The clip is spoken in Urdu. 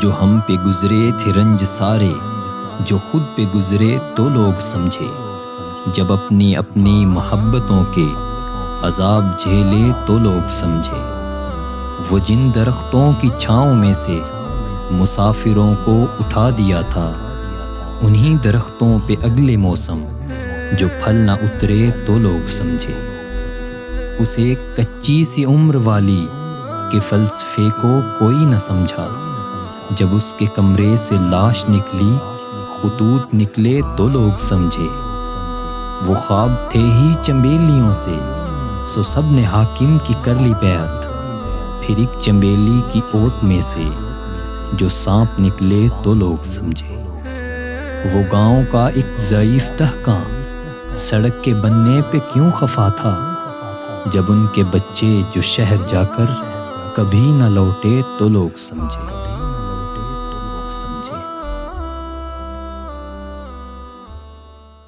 جو ہم پہ گزرے تھے رنج سارے، جو خود پہ گزرے تو لوگ سمجھے، جب اپنی اپنی محبتوں کے عذاب جھیلے تو لوگ سمجھے۔ وہ جن درختوں کی چھاؤں میں سے مسافروں کو اٹھا دیا تھا، انہی درختوں پہ اگلے موسم جو پھل نہ اترے تو لوگ سمجھے۔ اسے کچی سی عمر والی کہ فلسفے کو کوئی نہ سمجھا، جب اس کے کمرے سے لاش نکلی خطوط نکلے تو لوگ سمجھے۔ وہ خواب تھے ہی چنبیلیوں سے، سو سب نے حاکم کی کر لی بیعت، پھر ایک چنبیلی کی اوٹ میں سے جو سانپ نکلے تو لوگ سمجھے۔ وہ گاؤں کا ایک ضعیف دہقاں سڑک کے بننے پہ کیوں خفا تھا، جب ان کے بچے جو شہر جا کر کبھی نہ لوٹے تو لوگ سمجھے۔